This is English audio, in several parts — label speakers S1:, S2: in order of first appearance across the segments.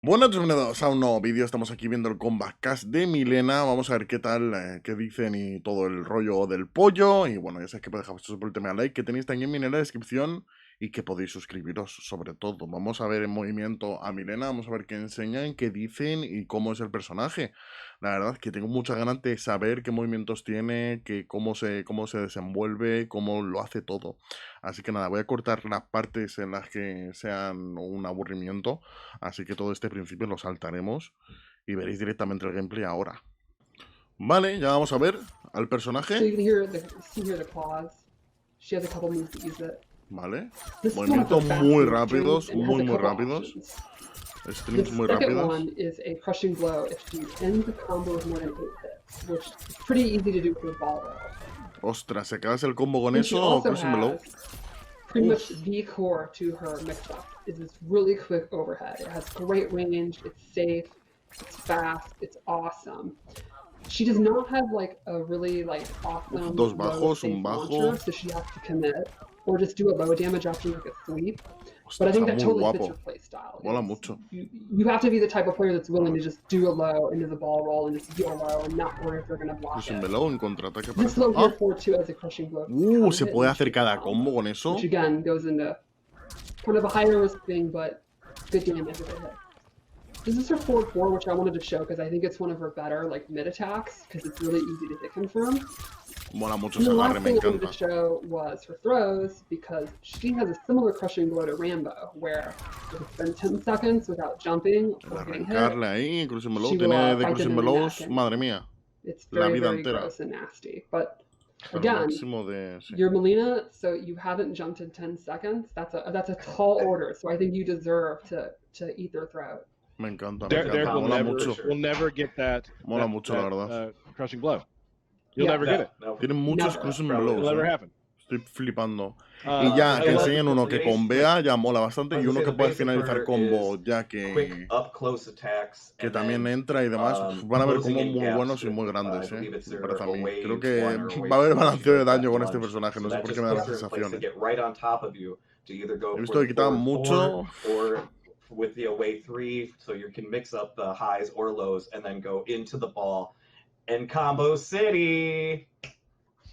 S1: Buenas, bienvenidos a un nuevo vídeo. Estamos aquí viendo el Combat Cast de Milena. Vamos a ver qué tal, qué dicen y todo el rollo del pollo. Y bueno, ya sabéis que podéis dejar vuestro el tema de like, que tenéis también en la descripción y que podéis suscribiros sobre todo. Vamos a ver en movimiento a Milena, vamos a ver qué enseñan, qué dicen y cómo es el personaje. La verdad es que tengo muchas ganas de saber qué movimientos tiene, cómo se desenvuelve, cómo lo hace todo. Así que nada, voy a cortar las partes en las que sean un aburrimiento. Así que todo este principio lo saltaremos y veréis directamente el gameplay ahora. Vale, ya vamos a ver al
S2: So
S1: personaje.
S2: you can see here the claws. She has a couple moves to use it.
S1: Vale.
S2: This is one of her
S1: Movimientos
S2: fast
S1: muy
S2: move strings,
S1: rápidos,
S2: and it has a
S1: muy
S2: couple
S1: rápidos.
S2: options. The
S1: Strings muy
S2: second
S1: rápidas.
S2: one is a crushing blow if she ends the combo with more than 8 hits, which is pretty easy to do for ball roll.
S1: Ostras, ¿se acabas el combo con
S2: And she
S1: eso o
S2: also
S1: crucímelo?
S2: has pretty much
S1: Uf,
S2: the core to her mix-up is this really quick overhead. It has great range, it's safe, it's fast, it's awesome. She does not have like a really awesome
S1: dos
S2: low
S1: bajos,
S2: safe
S1: un bajo.
S2: launcher, so she has to commit or just do a low damage after like a sweep. But I
S1: Ostras,
S2: think
S1: está
S2: that
S1: muy
S2: totally fits
S1: guapo.
S2: your play style.
S1: Mola mucho.
S2: You have to be the type of player that's willing to just do a low into the ball roll and just deal low and not worry if they're gonna block it.
S1: Crucímelo en contraataque
S2: This
S1: parece.
S2: low here
S1: ¡Ah!
S2: for 2 has a crushing blow. Counter
S1: Se
S2: hit
S1: puede
S2: and
S1: hacer
S2: shoot
S1: cada
S2: down,
S1: combo con eso.
S2: which again goes into kind of a higher risk thing, but good damage if it hits. This is her forward 4, which I wanted to show because I think it's one of her better mid attacks because it's really easy to hit confirm.
S1: Mola mucho
S2: And
S1: ese
S2: the
S1: agarre,
S2: last
S1: me
S2: thing I wanted to
S1: encanta.
S2: show was her throws because she has a similar crushing blow to Rambo, where if it's been 10 seconds without jumping
S1: El
S2: or getting hit,
S1: arrancarle ahí, crucímelo.
S2: she will
S1: Tiene de
S2: bite them in the neck,
S1: crucímelos,
S2: and
S1: madre mía.
S2: it's
S1: La
S2: very,
S1: vida
S2: very
S1: entera.
S2: gross and nasty. But
S1: Pero
S2: again,
S1: máximo de. Sí.
S2: you're Melina, so you haven't jumped in 10 seconds. That's a tall order, so I think you deserve to eat their throat.
S1: Me encanta, me
S3: Derek
S1: encanta.
S3: will
S1: Mola
S3: never
S1: mucho.
S3: will never get that.
S1: Mola mucho, la verdad.
S3: Crushing blow. You'll
S2: Yeah.
S3: never get it.
S1: Tienen muchos
S2: Never.
S1: cruising
S3: It'll
S1: blows.
S3: never happen.
S1: Estoy flipando.
S3: Uh,
S1: Y ya,
S3: I
S1: que
S3: love-
S1: enseñen uno que con Bea ya mola bastante. Y uno que puede
S4: basic
S1: finalizar
S4: burner
S1: combo
S4: is
S1: ya
S4: quick up close attacks.
S1: que
S4: and
S1: también
S4: then,
S1: entra y demás. Van a ver
S4: closing
S1: como
S4: in
S1: muy
S4: gaps
S1: buenos y
S4: with,
S1: muy
S4: I
S1: grandes,
S4: believe it's
S1: me
S4: their
S1: parece a mí.
S4: wave
S1: Creo que
S4: 1 or wave
S1: va a haber
S4: 2,
S1: balanceo de
S4: that
S1: daño con este
S4: lunge.
S1: personaje. No
S4: So
S1: sé
S4: that
S1: por qué
S4: just
S1: me da la
S4: puts her in place
S1: sensación.
S4: to get right on top of you to either go
S1: He
S4: for
S1: visto que
S4: the
S1: quitaban
S4: forward
S1: mucho.
S4: 4 or with the wave 3, so you can mix up the highs or lows and then go into the ball and combo city.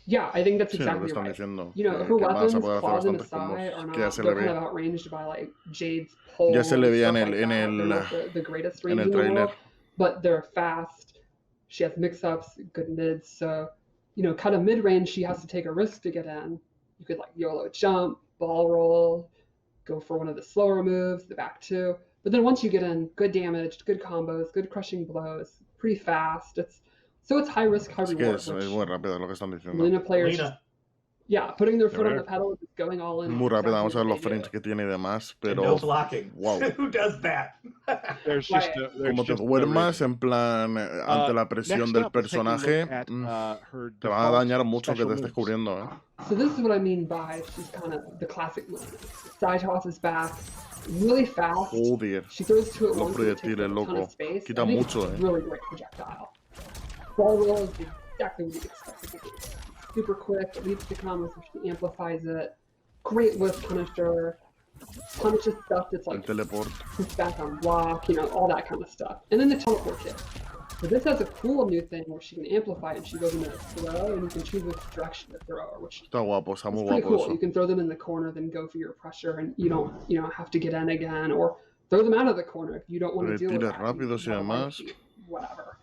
S2: Yeah, I think that's
S1: Sí, lo que
S2: exactly
S1: están
S2: right.
S1: diciendo.
S2: You know,
S1: Que
S2: her
S1: vas a
S2: weapons,
S1: poder hacer
S2: claws in the
S1: bastantes combos.
S2: side, are
S1: Que ya
S2: not,
S1: se
S2: they're
S1: le
S2: kind
S1: ve.
S2: of outranged by Jade's pole
S1: Ya se le
S2: and
S1: veía
S2: stuff
S1: en el,
S2: like
S1: en
S2: that. They're
S1: el,
S2: not the greatest
S1: en
S2: range
S1: el
S2: in the
S1: tráiler.
S2: world, but they're fast. She has mix-ups, good mids, so, kind of mid-range, she has to take a risk to get in. You could YOLO jump, ball roll, go for one of the slower moves, the back two. But then once you get in, good damage, good combos, good crushing blows, pretty fast. It's high risk, high
S1: Es que
S2: reward.
S1: es
S2: Which
S1: muy rápido lo que están diciendo.
S2: Melina players,
S4: Melina.
S2: yeah, putting their
S3: Yeah,
S2: foot on
S3: right.
S2: the pedal, just going all in.
S1: Muy rápido. Vamos a ver
S2: exactly
S1: los
S2: what they
S1: frames
S2: do.
S1: que tiene y demás.
S4: And
S1: Pero.
S4: no blocking.
S1: Wow.
S4: Who does that?
S3: There's
S2: Right.
S3: just there's
S1: Como te
S3: just no
S1: duermas
S3: reason.
S1: en plan ante la presión
S3: Next
S1: del
S3: up, let's take a look
S1: personaje,
S3: at, her
S1: te va a
S3: default
S1: dañar mucho que
S3: special
S1: te estés
S3: moves.
S1: cubriendo,
S2: So this is what I mean by she's kind of the classic Melina. Side tosses back, really fast.
S1: Joder.
S2: She throws to it
S1: Los
S2: once and it takes
S1: proyectiles,
S2: up a ton
S1: loco.
S2: of space.
S1: Quita
S2: I think
S1: mucho,
S2: it's a really great projectile. Ball roll is exactly what you'd expect it to be. Super quick, it leads to combos, so she amplifies it. Great whiff punisher. Punishes stuff that's
S1: El teleport.
S2: push back on block, all that kind of stuff. And then the teleport kick. So this has a cool new thing where she can amplify and she goes into a throw and you can choose which direction to throw her, which
S1: Está guapo, está
S2: is
S1: muy
S2: pretty
S1: guapo
S2: cool. You
S1: eso.
S2: can throw them in the corner, then go for your pressure, and you don't, have to get in again, or throw them out of the corner if you don't want to deal with
S1: Retires
S2: that.
S1: rápidos y
S2: You want to
S1: demás.
S2: keep whatever.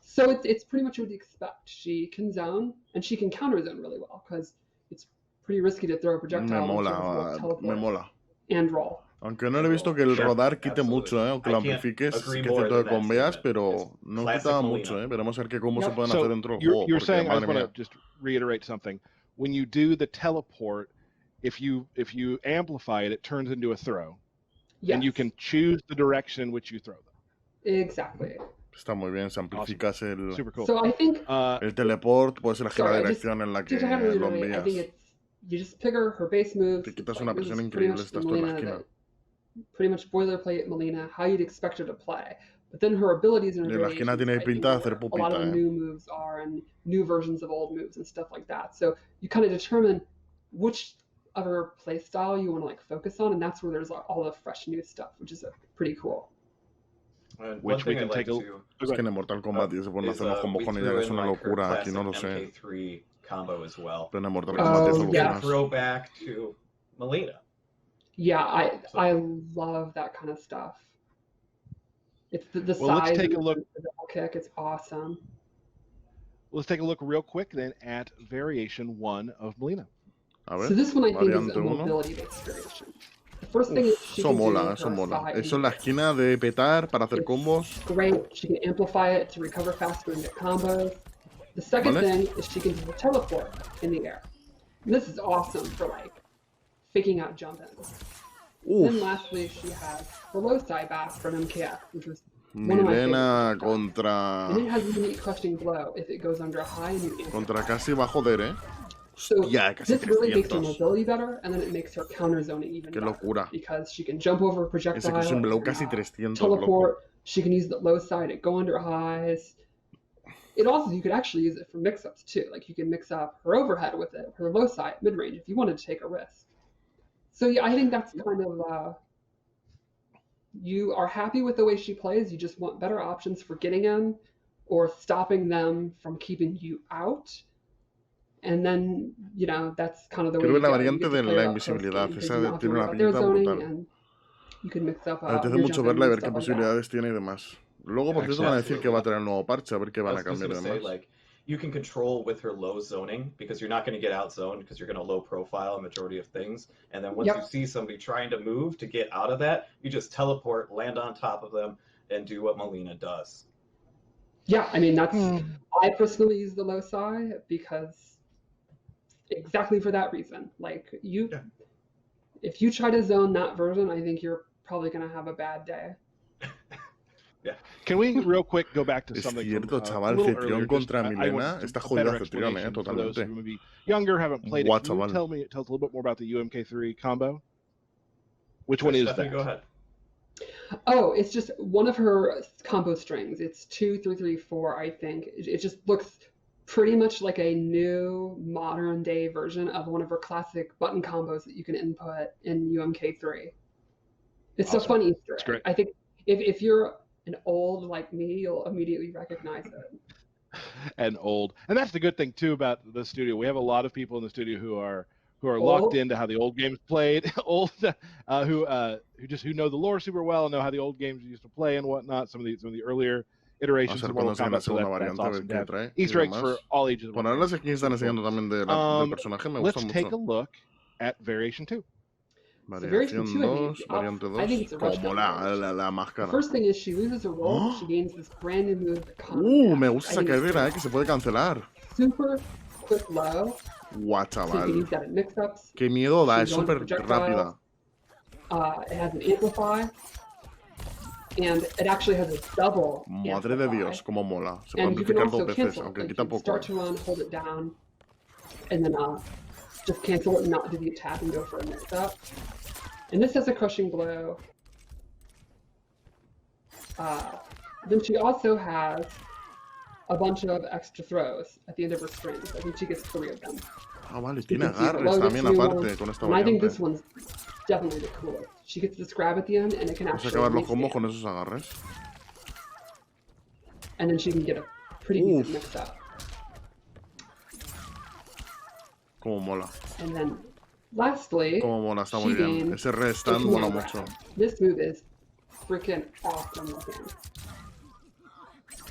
S2: So it's pretty much what you expect. She can zone and she can counter zone really well because it's pretty risky to throw a
S1: Me
S2: projectile when she has
S1: mola,
S2: both
S1: me
S2: teleport
S1: mola.
S2: and roll.
S1: Aunque no le he visto que el
S4: Sure,
S1: rodar quite
S4: absolutely.
S1: mucho, aunque lo
S4: I can't
S1: amplifiques,
S4: agree
S1: sí que es
S4: more
S1: cierto
S4: than
S1: que
S4: that
S1: con veas,
S4: statement.
S1: pero
S4: It's
S1: no
S4: classic
S1: quitaba
S4: Melina.
S1: mucho, Veremos a ver cómo se
S2: Yep.
S1: pueden
S3: So
S1: hacer dentro del
S3: you're,
S1: juego,
S3: you're
S1: porque
S3: saying, I
S1: madre
S3: just want
S1: mía.
S3: to just reiterate something. When you do the teleport, if you amplify it, it turns into a throw,
S2: Yes.
S3: and you can choose the direction in which you throw them.
S2: Exactly.
S1: Está muy bien, si amplificas
S3: Super cool.
S2: So I think
S1: el teleport, puedes elegir la
S2: Sorry,
S1: dirección en la que
S2: to kind of
S1: lo
S2: reiterate, I think
S1: envías.
S2: it's you just pick her base moves.
S1: Te
S2: It's
S1: quitas
S2: like,
S1: una
S2: this
S1: presión
S2: is pretty
S1: increíble,
S2: much the
S1: estás tú en la
S2: Melina
S1: esquina.
S2: that pretty much boilerplate Melina, how you'd expect her to play. But then her abilities and her
S1: Y en la esquina
S2: variations
S1: tiene
S2: type
S1: pinta de
S2: into
S1: hacer
S2: where a lot of
S1: pupita,
S2: the new moves are and new versions of old moves and stuff like that. So you kind of determine which of her play style you want to focus on, and that's where there's all the fresh new stuff, which is pretty cool.
S4: And one
S3: which we
S4: thing
S3: can
S4: I like
S3: take a
S4: to
S1: Es que en el Mortal Kombat tío, se pueden
S4: is
S1: hacer unos combos
S4: we
S1: con ella
S4: threw
S1: que es
S4: in
S1: una
S4: like her
S1: locura. Aquí
S4: classic
S1: no lo sé.
S4: MK3 combo as well,
S1: Pero en el Mortal
S4: which
S1: Kombat
S4: is
S2: Oh,
S1: es
S4: a
S2: yeah.
S1: alucinas.
S4: throwback to Melina.
S2: Yeah,
S4: So-
S2: I love that kind of stuff. It's the
S3: Well, let's
S2: size
S3: take
S2: and
S3: a look.
S2: the double kick. It's awesome.
S3: Let's take a look real quick then at variation 1 of Melina.
S1: A
S2: So
S1: ver,
S2: this one I think is
S1: variante
S2: a
S1: 1.
S2: mobility-based variation. The first thing is she
S1: Eso
S2: can do
S1: mola, eso
S2: her
S1: mola.
S2: side
S1: Eso en la
S2: and
S1: esquina de petar para hacer
S2: It's
S1: combos.
S2: great. She can amplify it to recover faster and get combos. The second
S1: Vale.
S2: thing is she can do a teleport in the air. And this is awesome for like faking out jump ins. Then
S1: Uf,
S2: lastly, she has the low side back from MKF, which was one of my
S1: Milena
S2: favorites. And
S1: contra
S2: it has a unique crushing blow if it goes under a high and you amplify.
S1: contra casi va a joder, ¿eh?
S2: So
S1: Hostia, casi
S2: this really makes her
S1: 300.
S2: mobility better, and then it makes her counter zoning even
S1: Qué
S2: better
S1: locura.
S2: because she can jump over a
S1: Ese
S2: projectile,
S1: crushing blow
S2: and,
S1: casi 300, loco.
S2: teleport. She can use the low side and go under highs. It also, you could actually use it for mix-ups too. Like you can mix up her overhead with it, her low side, mid-range, if you wanted to take a risk. So yeah, I think that's kind of, you are happy with the way she plays, you just want better options for getting in or stopping them from keeping you out. And then, you know, that's kind of the way
S1: Quiero
S2: you
S1: ver la
S2: go. You
S1: variante
S2: get to
S1: de
S2: play
S1: la
S2: it up
S1: invisibilidad.
S2: post-game because
S1: Esa
S2: you don't have to
S1: tiene
S2: worry
S1: una
S2: about their
S1: pinta
S2: zoning,
S1: brutal.
S2: and you can mix up
S1: Me apetece
S2: your
S1: mucho
S2: jump
S1: verla y
S2: in
S1: ver
S2: and
S1: qué
S2: stuff like that.
S1: posibilidades tiene y demás. Luego, por cierto, van a decir que va a tener el nuevo parche, a ver qué
S4: I
S1: van
S4: was
S1: a
S4: just
S1: cambiar y
S4: gonna say,
S1: demás.
S4: like, you can control with her low zoning because you're not going to get out zoned because you're going to low profile a majority of things. And then once
S2: Yep.
S4: you see somebody trying to move to get out of that, you just teleport, land on top of them, and do what Melina does.
S2: Yeah, I mean, that's, I personally use the low side because exactly for that reason. Like you,
S4: Yeah.
S2: if you try to zone that version, I think you're probably going to have a bad day.
S3: Can we real quick go back to
S1: Es
S3: something
S1: cierto,
S3: from, a
S1: chaval,
S3: little
S1: Cetrión
S3: earlier?
S1: contra
S3: I want
S1: Milena.
S3: some-
S1: Está
S3: a
S1: jodido
S3: better
S1: Cetrión,
S3: explanation for those
S1: totalmente.
S3: who maybe younger, haven't played
S1: Guau,
S3: it. Can you
S1: chaval.
S3: tell us a little bit more about the UMK3 combo? Which one
S4: Sure,
S3: is
S4: Stephanie,
S3: that?
S4: go ahead.
S2: Oh, it's just one of her combo strings. It's 2, 3, 3, 4, I think. It just looks pretty much like a new modern day version of one of her classic button combos that you can input in UMK3. It's a
S3: Awesome.
S2: fun Easter
S3: That's
S2: egg.
S3: great.
S2: I think if you're an old like me, you'll immediately recognize it.
S3: And old, and that's the good thing too about the studio. We have a lot of people in the studio who are
S2: Old.
S3: locked into how the old games played, old who know the lore super well and know how the old games used to play and whatnot. Some of the earlier
S1: Vamos
S3: iterations
S1: a ver
S3: of
S1: cuando
S3: Mortal
S1: enseñan la
S3: Kombat. So
S1: segunda
S3: that's
S1: variante, a ver
S3: awesome to
S1: qué
S3: have
S1: trae.
S3: Easter
S1: Y
S3: eggs for
S1: demás.
S3: all ages of
S1: Por
S3: our
S1: ahora las
S3: fans.
S1: skins están
S3: Super
S1: enseñando
S3: cool.
S1: también del personaje, me
S3: Let's
S1: gustan
S3: take
S1: mucho.
S3: a look at variation 2.
S2: So variation
S1: Variación
S2: 2, I mean,
S1: 2, variante
S2: I think
S1: 2.
S2: it's a
S1: Como
S2: rush
S1: mola
S2: variation.
S1: la
S2: The
S1: máscara.
S2: first thing is she loses her roll, but she
S1: ¡Oh!
S2: gains this brand new move, the Counter
S1: Me
S2: Dash.
S1: gusta
S2: I
S1: esa
S2: think it's
S1: carrera,
S2: great.
S1: que se puede cancelar.
S2: Super quick low,
S1: Guau,
S2: so you can
S1: chaval.
S2: use that in mix-ups.
S1: Qué miedo da,
S2: She
S1: es
S2: can go into
S1: súper
S2: projectiles.
S1: rápida.
S2: It has an amplify, and it actually has a double
S1: Madre de
S2: amplify.
S1: Dios, cómo mola. Se puede
S2: And you can
S1: amplificar dos
S2: also
S1: veces,
S2: cancel.
S1: aunque
S2: Like you
S1: quita
S2: can
S1: poco.
S2: start to run, hold it down, and then just cancel it and not do the attack and go for a mix-up. And this has a crushing blow. Then she also has a bunch of extra throws at the end of her strings. I think she gets 3 of them.
S1: Ah, vale,
S2: So you
S1: tiene
S2: can see her
S1: agarres
S2: low gets
S1: también
S2: new
S1: aparte
S2: ones.
S1: con esta
S2: And I think
S1: variante.
S2: this one's definitely the coolest. She gets this grab at the end, and it can
S1: Vamos a
S2: actually
S1: acabar los
S2: mix
S1: combos
S2: it.
S1: con esos agarres.
S2: And then she can get a pretty decent
S1: Uf.
S2: mix-up.
S1: Como mola.
S2: And then lastly,
S1: Como mola, está muy
S2: she
S1: bien.
S2: gains
S1: Ese restart
S2: the
S1: mola
S2: command
S1: mucho.
S2: grab. This move is freaking awesome looking.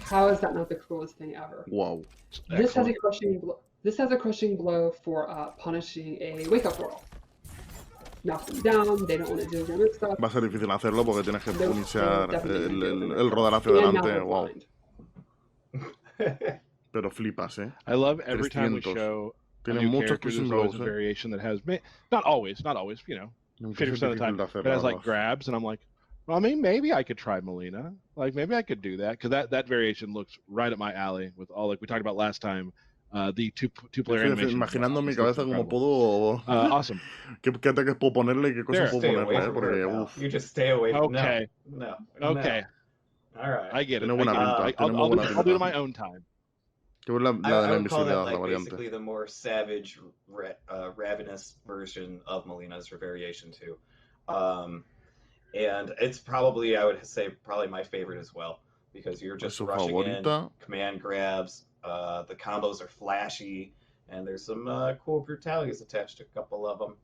S2: How is that not the coolest thing ever?
S1: Wow.
S2: This has a
S3: Excellent.
S2: crushing blow. This has a crushing blow for punishing a wake-up roll. Knock them down. They don't want to do their mix up.
S1: Va a ser difícil hacerlo porque tienes que
S2: They're
S1: iniciar
S2: definitely gonna do
S1: el rodar hacia
S2: And now
S1: adelante.
S2: they're
S1: Wow.
S2: blind.
S1: Pero flipas, ¿eh?
S3: I love every time we
S1: 300.
S3: show a
S1: Tiene
S3: new
S1: muchos
S3: character.
S1: crushing
S3: There's always
S1: blows,
S3: a
S1: ¿eh?
S3: variation that has not always, you know,
S1: Nunca es
S3: 50% of the
S1: difícil
S3: time,
S1: de hacer,
S3: but
S1: la
S3: has like
S1: verdad.
S3: grabs, and I'm like, well, I mean, maybe I could try Melina. Like, maybe I could do that because that variation looks right up my alley with all like we talked about last time. The two-player
S1: Estoy
S3: animation.
S1: imaginando en mi
S3: This looks
S1: cabeza cómo
S3: incredible.
S1: puedo.
S3: Awesome.
S1: ¿Qué ataques puedo ponerle y qué cosas
S3: There.
S1: puedo
S4: Stay away
S1: ponerle,
S4: from
S1: porque
S4: her now.
S1: uff.
S4: You just stay away from
S3: Okay.
S4: No.
S3: Okay.
S4: All right.
S3: I get it.
S1: Tiene buena
S3: I get it.
S1: pinta,
S3: I'll
S1: tiene muy buena
S3: do it
S1: pinta.
S3: on my own time.
S1: Que ver la
S4: I
S1: de la
S4: would call that
S1: invisibilidad, la
S4: like
S1: variante.
S4: basically the more savage, ravenous version of Melina's variation too. And it's probably, I would say, probably my favorite as well, because you're
S1: Es
S4: just
S1: su
S4: rushing in,
S1: favorita.
S4: command grabs, the combos are flashy, and there's some cool brutalities attached to a couple of them.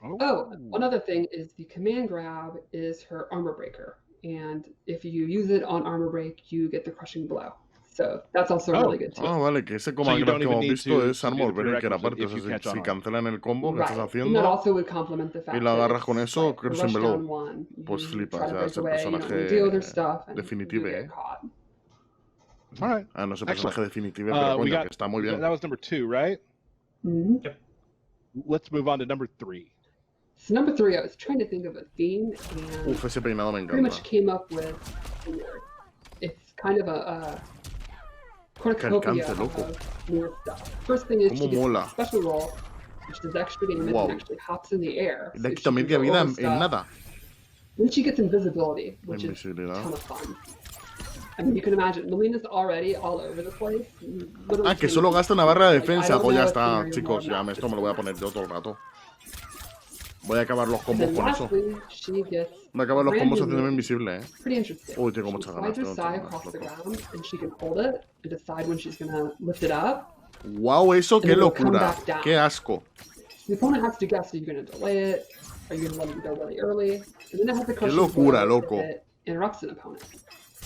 S2: Oh, one other thing is the command grab is her armor breaker. And if you use it on armor break, you get the crushing blow. So that's also really good too.
S1: Ah, vale, que ese
S3: So
S1: command
S3: you
S1: grab
S3: don't
S1: que
S3: even
S1: hemos
S3: need
S1: visto
S3: to
S1: es
S3: do the
S1: Armor Breaker
S3: prerequisite
S1: aparte. O
S3: if
S1: sea,
S3: you catch
S1: si
S3: on.
S1: cancelan el combo que estás
S2: Right. And that
S1: haciendo
S2: also would complement the fact
S1: y la
S2: that
S1: agarras con
S2: it's
S1: eso,
S2: like a
S1: Cruising
S2: rushdown
S1: Blow,
S2: one.
S1: pues
S2: You
S1: flipas,
S2: try to
S1: ya
S2: break
S1: es el
S2: away, you
S1: personaje
S2: don't deal with their stuff, and
S1: definitive,
S2: you get caught.
S3: All right.
S1: Ah, no es el
S3: Excellent.
S1: personaje definitive, pero
S3: We
S1: coño,
S3: got
S1: que está muy bien.
S3: that was number 2, right?
S2: Mhm.
S3: Let's move on to number 3.
S2: So number 3, I was trying to think of a theme, and
S1: Uf, ese peinado me
S2: pretty much
S1: encanta.
S2: came up with Weird. It's kind of a cornucopia
S1: alcance, loco.
S2: of weird stuff. First thing is
S1: Cómo
S2: she gets
S1: mola.
S2: a special roll, which does extra damage
S1: Wow.
S2: and actually hops in the air.
S1: Le
S2: so
S1: quita
S2: she can
S1: media
S2: go
S1: vida
S2: over
S1: en
S2: stuff.
S1: nada.
S2: Then she gets invisibility, which is a
S1: Invisibilidad.
S2: ton of fun. I mean, you can imagine, Melina's already all over the place. Literally
S1: Ah, que
S2: can-
S1: solo gasta una barra de
S2: like, I
S1: defensa.
S2: don't
S1: Pues ya
S2: know if
S1: está,
S2: scenario
S1: chicos.
S2: more
S1: Ya
S2: or not,
S1: esto me lo voy a poner yo todo el rato. Voy a acabar los
S2: And
S1: combos
S2: then
S1: con eso.
S2: lastly, she gets
S1: Voy a acabar los
S2: brand
S1: combos
S2: new
S1: haciéndome
S2: move.
S1: invisible,
S2: Pretty interesting.
S1: Uy, tengo
S2: She
S1: muchas
S2: slides
S1: ganas.
S2: her
S1: Tengo
S2: sai
S1: muchas
S2: across the
S1: ganas, loco.
S2: ground, and she can hold it and decide when she's gonna lift it up.
S1: Wow, eso, qué
S2: And it'll come
S1: locura.
S2: back down.
S1: Qué asco.
S2: The opponent has to guess, are you going to delay it? Are you going to let it go really early? And then it has the crushing
S1: locura,
S2: blow
S1: loco.
S2: if it interrupts an opponent.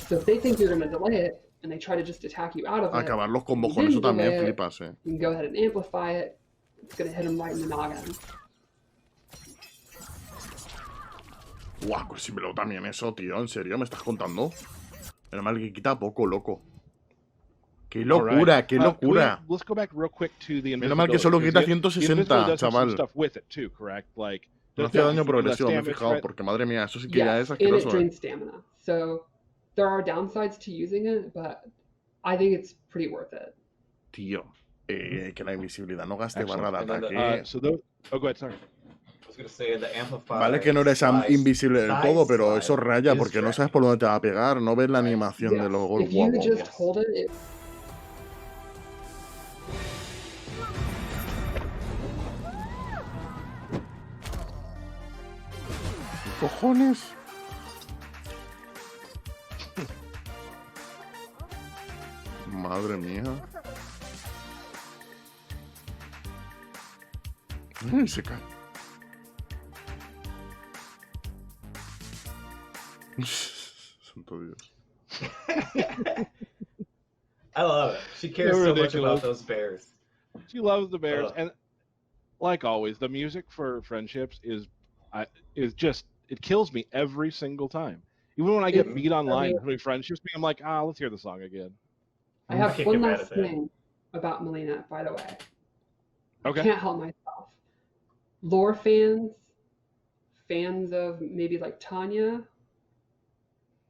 S2: So if they think you're going to delay it, and they try to just attack you out of it,
S1: Acabar los combos
S2: you
S1: con eso
S2: didn't
S1: también
S2: delay it,
S1: flipas,
S2: you can go ahead and amplify it. It's going to hit them right in the noggin.
S1: Guau, Cruising Blow también eso, tío. ¿En serio? ¿Me estás contando? Menos mal que quita poco, loco. ¡Qué locura,
S3: All right.
S1: qué locura!
S3: Let's go back real quick to the
S1: Menos mal que solo
S3: invisibility,
S1: quita
S3: because the invisibility
S1: 160,
S3: does have some
S1: chaval.
S3: stuff with it too, correct? Like,
S1: No
S3: does
S1: hacía
S3: that
S1: daño
S3: less
S1: progresivo, me he
S3: damage,
S1: fijado,
S3: right?
S1: porque madre mía, eso sí que ya
S2: Yes,
S1: es
S2: and it
S1: asqueroso,
S2: drains stamina. So there are downsides to using it, but I think it's pretty worth it.
S1: Tío, que la invisibilidad no gaste
S3: Excellent.
S1: barra de
S4: And then
S1: ataque.
S3: So those. Oh, go ahead. Sorry.
S4: I was gonna say the amplify.
S1: Vale que no eres invisible del todo, pero eso raya,
S4: is
S1: porque no
S4: trash.
S1: sabes por dónde te va a pegar, no ves la animación de
S2: Yes,
S1: los golpes.
S2: if you
S1: Guau,
S2: just
S1: guau.
S2: hold it,
S1: ¿Qué cojones? Madre mía. Ay, se cae. Santo Dios.
S4: I love it. She cares
S3: They're
S4: so much
S3: ridiculous.
S4: about those bears.
S3: She loves the Bears,
S4: Ugh.
S3: and like always, the music for Friendships is just, it kills me every single time. Even when I get
S2: It's-
S3: beat online
S2: I
S3: playing Friendships, I'm like, let's hear the song again.
S2: I have
S4: can't
S2: one
S4: get mad
S2: last
S4: at that.
S2: thing about Melina, by the way.
S3: Okay.
S2: Can't help myself. Lore fans of maybe like Tanya.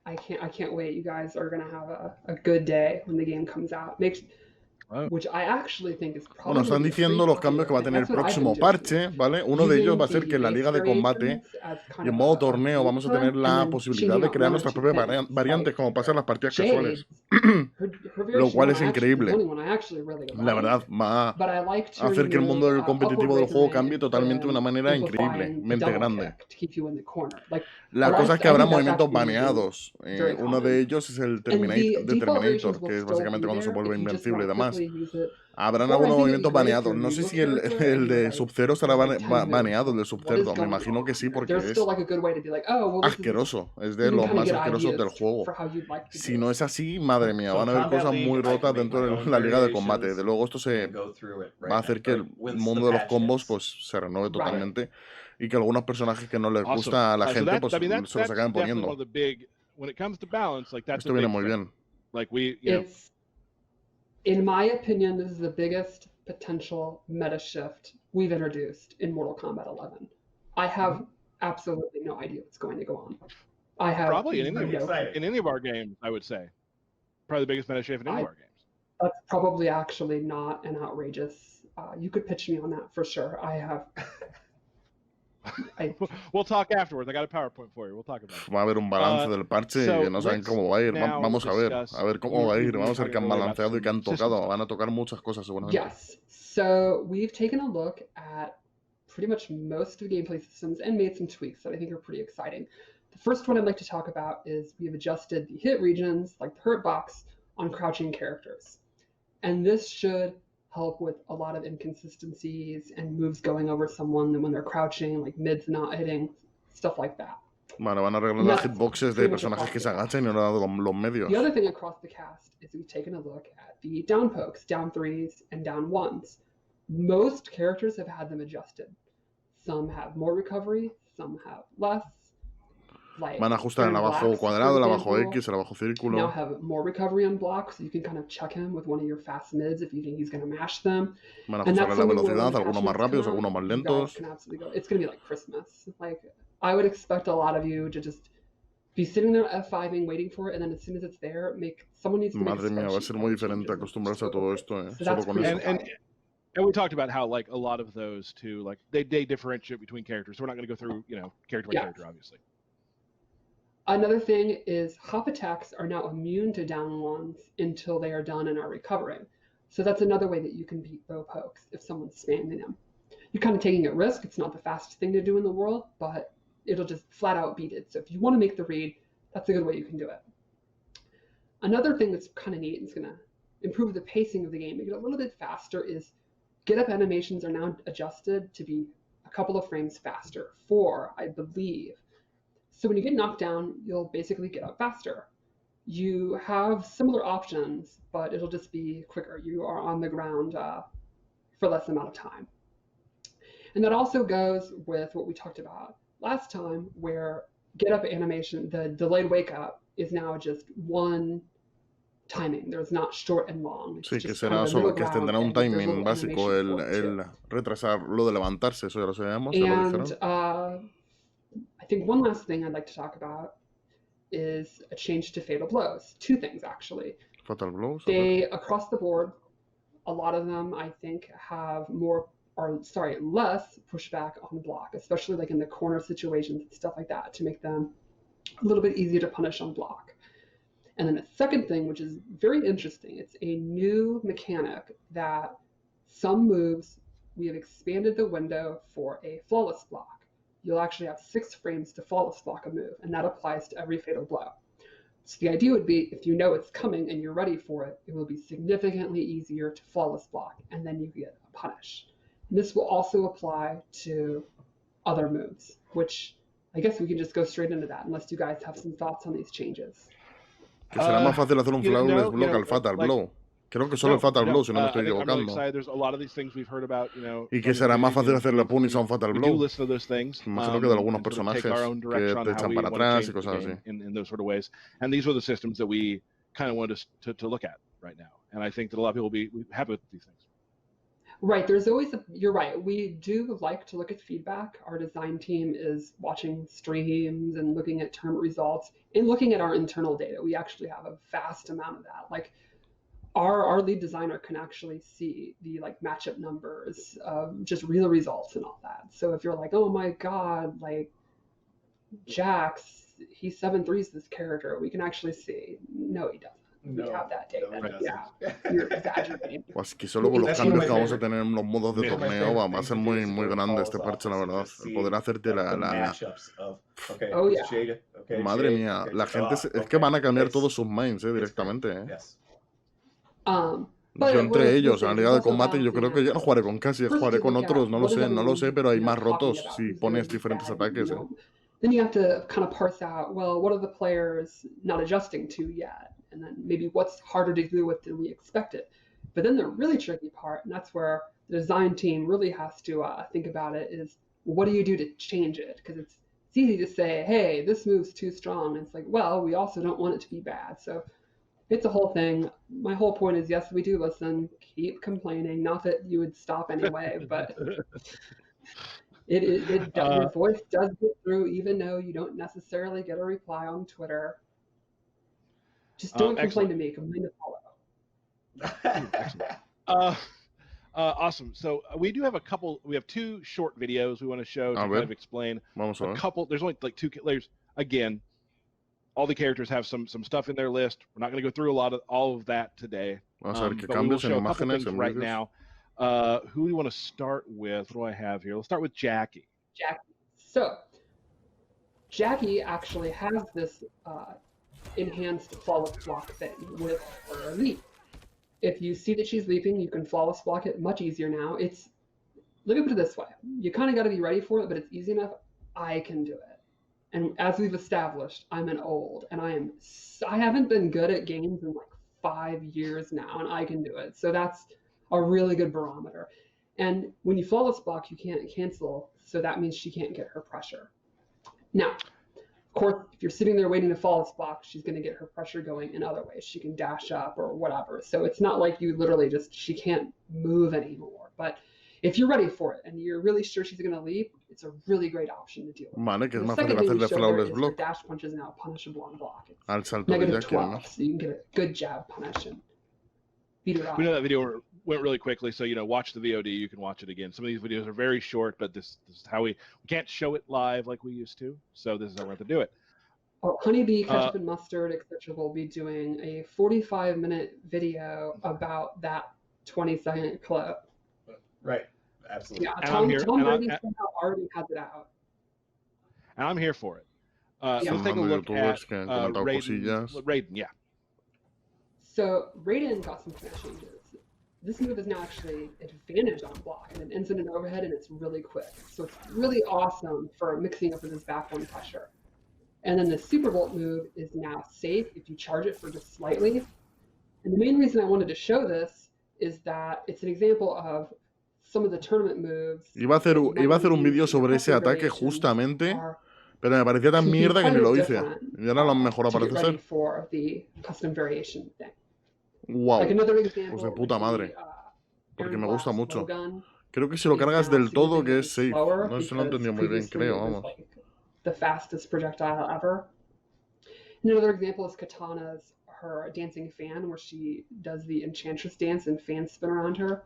S2: I can't wait. You guys are gonna have a good day when the game comes out. Which I actually think is probably
S1: Bueno, están diciendo los cambios que va a tener el próximo parche, ¿vale? Uno de ellos va a ser que en la liga de combate y en modo torneo vamos a tener la posibilidad de crear nuestras propias variantes, como pasa en las partidas casuales. Lo cual es increíble. La verdad, va a hacer que el mundo del competitivo del juego cambie totalmente de una manera increíblemente grande. La cosa es que habrá movimientos baneados. Uno de ellos es el Terminator, que es básicamente cuando se vuelve invencible y demás. Habrán algunos movimientos baneados. No sé si el de Sub-Zero estará baneado, el de Sub-Zero. Me imagino que sí, porque es asqueroso. Es de los más asquerosos del juego. Si no es así, madre mía, van a haber cosas muy rotas dentro de la liga de combate. De luego esto se va a hacer que el mundo de los combos pues se renueve totalmente y que algunos personajes que no les gusta a la gente pues se los acaben poniendo. Esto viene muy bien.
S2: In my opinion, this is the biggest potential meta shift we've introduced in Mortal Kombat 11. I have absolutely no idea what's going to go on. I have
S3: probably in
S4: any
S3: any of our games, I would say. Probably the biggest meta shift in any of our games.
S2: That's probably actually not an outrageous. You could pitch me on that for sure. I have.
S3: We'll talk afterwards. I got a PowerPoint for you. We'll talk about it.
S1: Va a haber un balance del parche que no saben cómo va a ir. Vamos a ver cómo va a ir. Vamos a ver qué han balanceado y qué han tocado. Van a tocar muchas cosas seguramente.
S2: Yes. So we've taken a look at pretty much most of the gameplay systems and made some tweaks that I think are pretty exciting. The first one I'd like to talk about is we have adjusted the hit regions, like the hurt box, on crouching characters. And this should help with a lot of inconsistencies and moves going over someone when they're crouching, like mids not hitting, stuff like that.
S1: Vale, van a arreglar las hitboxes de personajes que se agachan y no los medios.
S2: The other thing across the cast is we've taken a look at the down pokes, down 3s, and down 1s. Most characters have had them adjusted. Some have more recovery, some have less. Like
S1: van a ajustar el abajo cuadrado, el abajo X, el abajo círculo.
S2: Now have more recovery on blocks, so you can kind of check him with one of your fast mids if you think he's going to mash them.
S1: Van a ajustar la velocidad, algunos más rápidos, algunos más lentos.
S2: It's going to be like Christmas. Like, I would expect a lot of you to just be sitting there F5ing, waiting for it, and then as soon as it's there, someone needs to make
S1: Madre mía, va a ser muy diferente acostumbrarse a todo esto,
S2: solo con eso.
S3: And we talked about how, like, a lot of those too, like, they differentiate between characters. So we're not going to go through, character by character, obviously.
S2: Another thing is hop attacks are now immune to down ones until they are done and are recovering. So that's another way that you can beat bow pokes if someone's spamming them. You're kind of taking a risk. It's not the fastest thing to do in the world, but it'll just flat out beat it. So if you want to make the read, that's a good way you can do it. Another thing that's kind of neat and it's going to improve the pacing of the game, make it a little bit faster, is get up animations are now adjusted to be a couple of frames faster, 4, I believe. So when you get knocked down, you'll basically get up faster. You have similar options, but it'll just be quicker. You are on the ground for less amount of time. And that also goes with what we talked about last time, where get up animation, the delayed wake up, is now just one timing. There's not short and long.
S1: Sí, que será solo que tendrá un timing básico el retrasar lo de levantarse, eso ya lo sabemos.
S2: And I think one last thing I'd like to talk about is a change to fatal blows. 2 things, actually.
S1: Fatal blows?
S2: They, across the board, a lot of them, I think, have less pushback on block, especially like in the corner situations and stuff like that, to make them a little bit easier to punish on block. And then the second thing, which is very interesting, it's a new mechanic that some moves, we have expanded the window for a flawless block. You'll actually have 6 frames to flawless block a move, and that applies to every fatal blow. So the idea would be, if you know it's coming and you're ready for it, it will be significantly easier to flawless block, and then you get a punish. And this will also apply to other moves, which I guess we can just go straight into that, unless you guys have some thoughts on these changes.
S1: Que será más fácil hacer un flawless block al fatal blow. Creo que solo el Fatal Blow, si no me estoy equivocando. Y que será más fácil hacerle punish a un Fatal Blow. Imagino que de algunos personajes que te echan para atrás y cosas así.
S3: And these were the systems that we kind of wanted to look at right now. And I think that a lot of people will be happy with these things.
S2: Right. There's always, you're right. We do like to look at feedback. Our design team is watching streams and looking at tournament results and looking at our internal data. We actually have a vast amount of that. Like, our lead designer can actually see the like matchup numbers, just real results and all that. So if you're like, oh my God, like Jax, he 7-3s this character, we can actually see, no, he doesn't. We have that data. You're exaggerating.
S1: Pues que solo con los cambios que vamos a tener en los modos de torneo va a ser muy, muy grande este parche, la verdad. El poder hacerte Madre mía, la gente es que van a cambiar todos sus mains directamente. Yo entre ellos, en la liga de combate, yo creo que ya no jugaré con Cassie, jugaré con otros, no lo sé, pero hay más rotos si pones diferentes ataques.
S2: Then you have to kind of parse out, well, what are the players not adjusting to yet? And then maybe what's harder to deal with than we expected. But then the really tricky part, and that's where the design team really has to think about it, is what do you do to change it? Because it's easy to say, hey, this move's too strong. And it's like, well, we also don't want it to be bad. So it's a whole thing. My whole point is, yes, we do listen. Keep complaining. Not that you would stop anyway, but your voice does get through, even though you don't necessarily get a reply on Twitter. Just don't complain to me. Complain to follow.
S3: Awesome. So we do have we have 2 short videos we want to show to kind of explain a couple. There's only like 2 layers. Again, all the characters have some stuff in their list. We're not going to go through all of that today. But we will show a couple things right now. Who do you want to start with? What do I have here? Let's start with Jackie.
S2: Jackie. So, Jackie actually has this enhanced flawless block thing with her leap. If you see that she's leaping, you can flawless block it much easier now. Let me put it this way. You kind of got to be ready for it, but it's easy enough. I can do it. And as we've established, I'm an old, and I haven't been good at games in like 5 years now, and I can do it. So that's a really good barometer. And when you flawless block, you can't cancel, so that means she can't get her pressure. Now, of course, if you're sitting there waiting to flawless block, she's going to get her pressure going in other ways. She can dash up or whatever. So it's not like you literally she can't move anymore. But if you're ready for it and you're really sure she's going to leap, it's a really great option to deal with.
S1: Vale, que es más fácil hacerle flawless block.
S2: Dash punch is now punishable on block. It's
S1: al salto de Jackie,
S2: -12, so you can get a good jab punish and beat her up.
S3: We know that video went really quickly, so watch the VOD. You can watch it again. Some of these videos are very short, but this is how we can't show it live like we used to. So this is how we have to do it.
S2: Oh, Honeybee, Ketchup and Mustard, etc. will be doing a 45-minute video about that 20-second clip.
S4: Right. Absolutely.
S2: Yeah, Tom Brady already has it out.
S3: And I'm here for it. Let's take a look at Raiden. Yeah.
S2: So Raiden got some command changes. This move is now actually advantage on block, and it ends in an overhead, and it's really quick. So it's really awesome for mixing up with his back one pressure. And then the Super Volt move is now safe if you charge it for just slightly. And the main reason I wanted to show this is that it's an example of some of the tournament moves.
S1: Iba a hacer un vídeo sobre ese ataque justamente, pero me parecía tan mierda que ni lo hice. Y ahora lo mejor parece ser. Wow, pues de puta madre. Porque me gusta mucho. Creo que si lo cargas del todo, que es safe. No se lo he entendido muy bien, creo, vamos.
S2: The fastest projectile ever. And another example is Katana's her dancing fan, where she does the Enchantress dance and fans spin around her.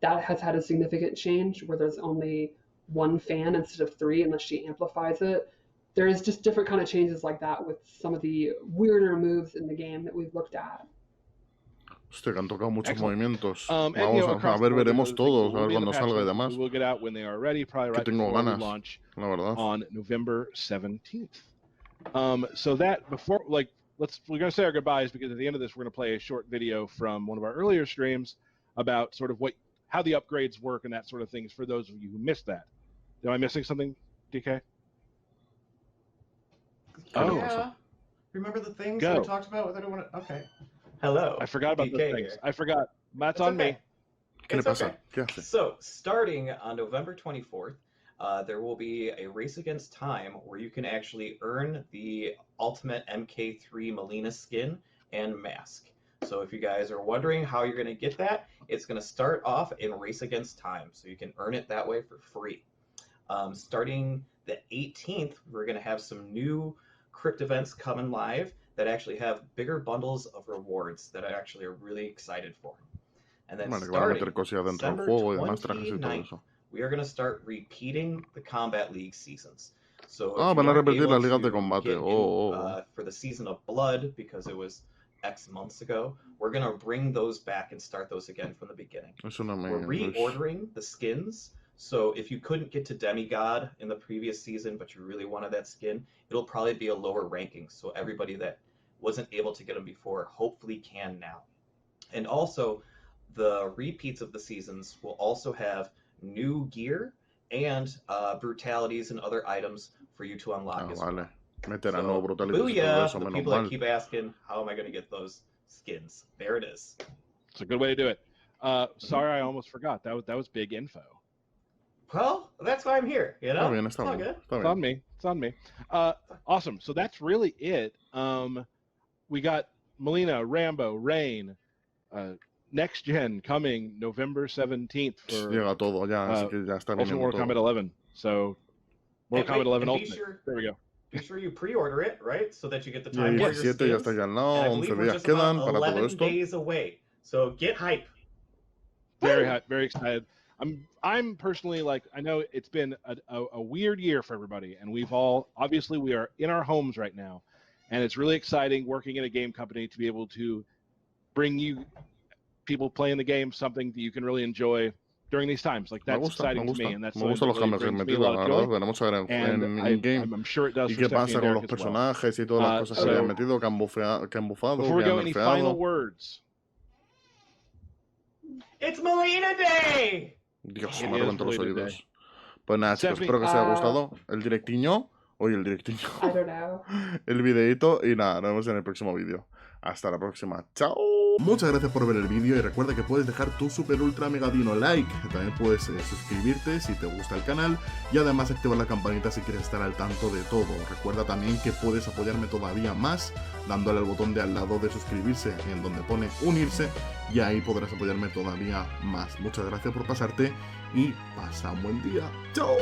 S2: That has had a significant change where there's only one fan instead of 3 unless she amplifies it. There is just different kind of changes like that with some of the weirder moves in the game that we've looked at.
S1: Hostia, que han tocado muchos movimientos. Vamos a ver, veremos todos, a ver cuando salga y demás.
S3: We'll get out when they are ready, probably right
S1: tengo
S3: before
S1: ganas,
S3: we launch
S1: la verdad.
S3: On November 17th. So that before, we're going to say our goodbyes because at the end of this, we're going to play a short video from one of our earlier streams about sort of how the upgrades work and that sort of things for those of you who missed that. Am I missing something, DK?
S4: Oh, yeah. Remember the things we talked about with everyone? Okay. Hello.
S3: I forgot about those things. Here. I forgot. That's on me.
S4: It's okay. So, starting on November 24th, there will be a race against time where you can actually earn the Ultimate MK3 Mileena skin and mask. So if you guys are wondering how you're going to get that, it's going to start off in Race Against Time. So you can earn it that way for free. Starting the 18th, we're going to have some new crypt events coming live that actually have bigger bundles of rewards that I actually are really excited for. And then starting December 29th, we are going to start repeating the Combat League seasons. So
S1: van a repetir las ligas de combate.
S4: For the Season of Blood, because it was X months ago, we're going to bring those back and start those again from the beginning. We're reordering the skins. So if you couldn't get to Demigod in the previous season, but you really wanted that skin, it'll probably be a lower ranking. So everybody that wasn't able to get them before hopefully can now. And also, the repeats of the seasons will also have new gear and brutalities and other items for you to unlock as well. Booyah! The people that keep asking, how am I going to get those skins? There it is.
S3: It's a good way to do it. Sorry, I almost forgot. That was big info.
S4: Well, that's why I'm here. You know, it's all good.
S3: It's on me. It's on me. Awesome. So that's really it. We got Mileena, Rambo, Rain, Next Gen coming November 17th for
S1: Llega todo ya, así que ya está
S3: Ultimate Mortal Kombat 11. So Mortal Kombat 11 Ultimate. There we go.
S4: Be sure you pre-order it, right? So that you get the time for your skins.
S1: Ya está ya al lado, 11 días quedan para todo esto.
S4: 11 days away. So get hype.
S3: Very hype, very excited. I'm personally I know it's been a weird year for everybody, and we are in our homes right now, and it's really exciting working in a game company to be able to bring you people playing the game something that you can really enjoy during these times. Like that's exciting to me, and that's
S1: me gustan los cambios que han metido, la verdad. Veremos a ver en in-game y qué pasa con los personajes y todas las cosas que hayan metido, que han bufado, que han nerfeado.
S4: It's Melina Day.
S1: Dios, me reviento los oídos. Pues nada, chicos, espero que os haya gustado el directiño. Oye, el directiño. El videito. Y nada, nos vemos en el próximo vídeo. Hasta la próxima. ¡Chao! Muchas gracias por ver el vídeo y recuerda que puedes dejar tu super ultra mega dino like. También puedes suscribirte si te gusta el canal y además activar la campanita si quieres estar al tanto de todo. Recuerda también que puedes apoyarme todavía más dándole al botón de al lado de suscribirse en donde pone unirse y ahí podrás apoyarme todavía más. Muchas gracias por pasarte y pasa un buen día. ¡Chao!